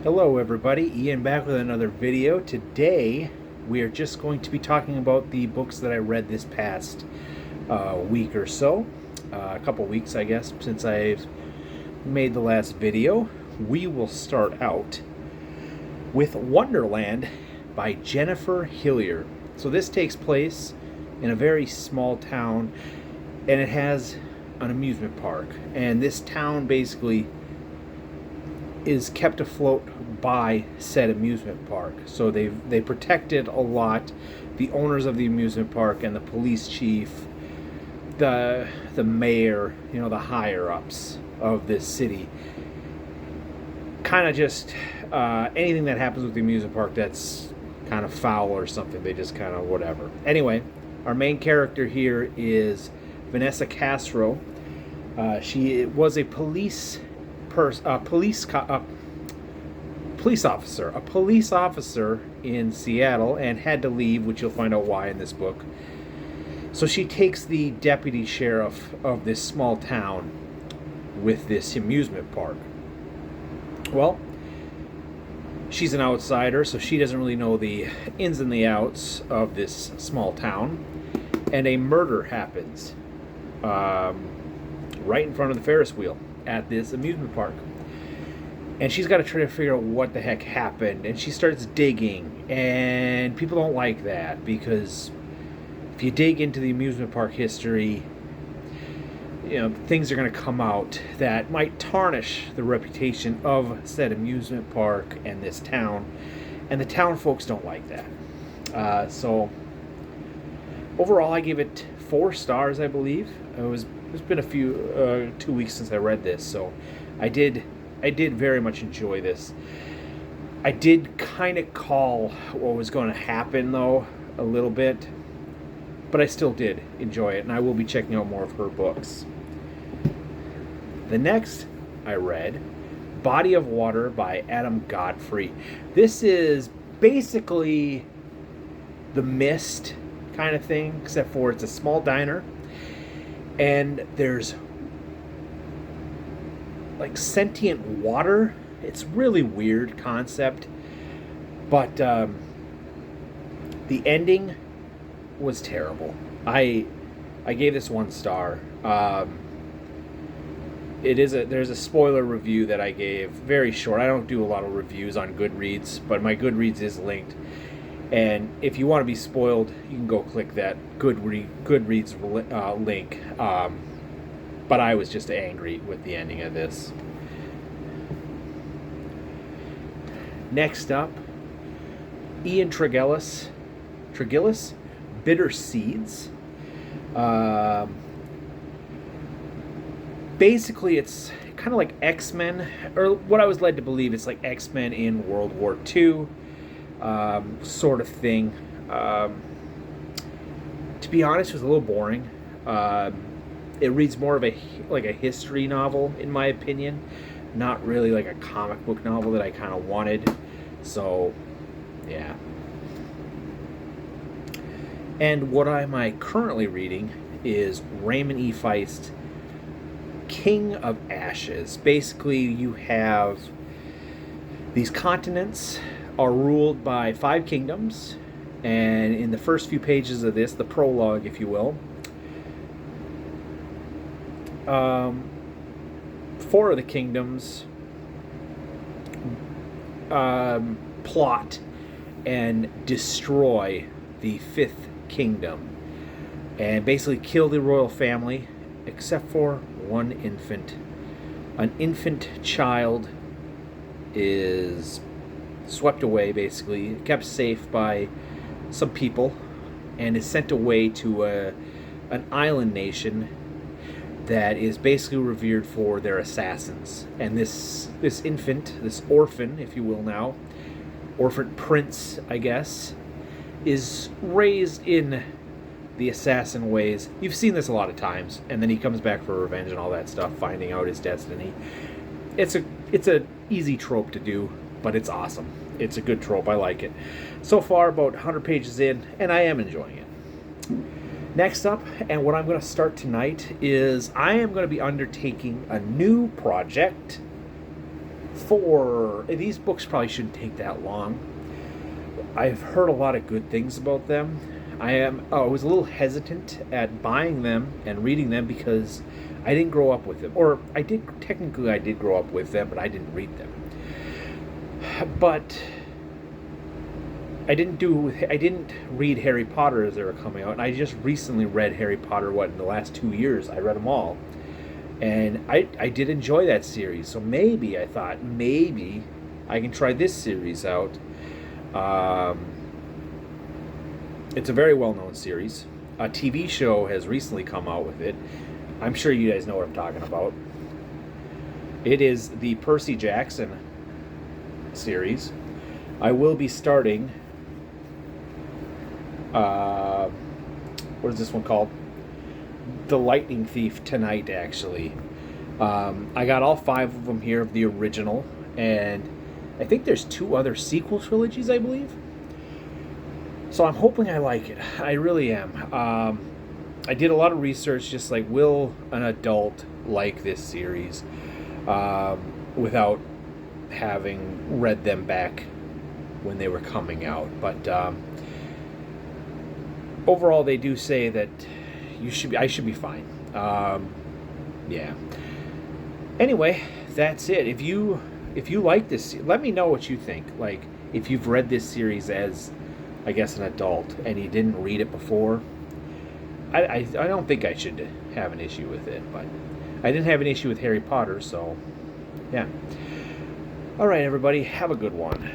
Hello everybody, Ian back with another video. Today we are just going to be talking about the books that I read this past week or so. A couple weeks I guess since I've made the last video. We will start out with Wonderland by Jennifer Hillier. So this takes place in a very small town and it has an amusement park. And this town basically is kept afloat by said amusement park. So they protect it a lot. The owners of the amusement park and the police chief, the mayor, the higher ups of this city, kind of just anything that happens with the amusement park that's kind of foul or something, they just kind of whatever. Anyway, our main character here is Vanessa Castro. She was a police officer in Seattle and had to leave, which you'll find out why in this book. So she takes the deputy sheriff of this small town with this amusement park. Well, she's an outsider, so she doesn't really know the ins and the outs of this small town, and a murder happens right in front of the Ferris wheel at this amusement park. And she's got to try to figure out what the heck happened. And she starts digging. And people don't like that because if you dig into the amusement park history, things are going to come out that might tarnish the reputation of said amusement park and this town. And the town folks don't like that. So overall, I gave it 4 stars, I believe. It's been 2 weeks since I read this, so I did very much enjoy this. I did kind of call what was going to happen, though, a little bit, but I still did enjoy it, and I will be checking out more of her books. The next I read, Body of Water by Adam Godfrey. This is basically The Mist kind of thing, except for it's a small diner, and there's like sentient water. It's really weird concept, but the ending was terrible. I gave this 1 star. There's a spoiler review that I gave, very short. I don't do a lot of reviews on Goodreads, but my Goodreads is linked. And if you want to be spoiled, you can go click that Goodreads link. But I was just angry with the ending of this. Next up, Ian Tregillis, Bitter Seeds. Basically, it's kind of like X-Men, or what I was led to believe, it's like X-Men in World War II, sort of thing. To be honest, it was a little boring. It reads more of a history novel, in my opinion, not really like a comic book novel that I kind of wanted. So, yeah. And what am I currently reading is Raymond E. Feist, King of Ashes. Basically, you have these continents are ruled by 5 kingdoms, and in the first few pages of this, the prologue, if you will, 4 of the kingdoms plot and destroy the 5th kingdom and basically kill the royal family, except for 1 infant. An infant child is swept away, basically kept safe by some people, and is sent away to an island nation that is basically revered for their assassins. And this infant, this orphan, if you will now, orphan prince, I guess, is raised in the assassin ways. You've seen this a lot of times, and then he comes back for revenge and all that stuff, finding out his destiny. It's a easy trope to do, but it's awesome. It's a good trope. I like it. So far, about 100 pages in, and I am enjoying it. Next up, and what I'm going to start tonight, is I am going to be undertaking a new project these books probably shouldn't take that long. I've heard a lot of good things about them. I was a little hesitant at buying them and reading them because I didn't grow up with them. Or I did grow up with them, but I didn't read them. But I didn't read Harry Potter as they were coming out, and I just recently read Harry Potter, in the last 2 years. I read them all. And I did enjoy that series. So I thought maybe I can try this series out. It's a very well-known series. A TV show has recently come out with it. I'm sure you guys know what I'm talking about. It is the Percy Jackson series. I will be starting... what is this one called? The Lightning Thief tonight, actually. I got all 5 of them here of the original, and I think there's 2 other sequel trilogies, I believe. So I'm hoping I like it. I really am. I did a lot of research, just like, will an adult like this series without having read them back when they were coming out? But overall, they do say that I should be fine. Yeah. Anyway, that's it. If you like this, let me know what you think. Like, if you've read this series as, I guess, an adult and you didn't read it before, I don't think I should have an issue with it. But I didn't have an issue with Harry Potter, so yeah. All right, everybody, have a good one.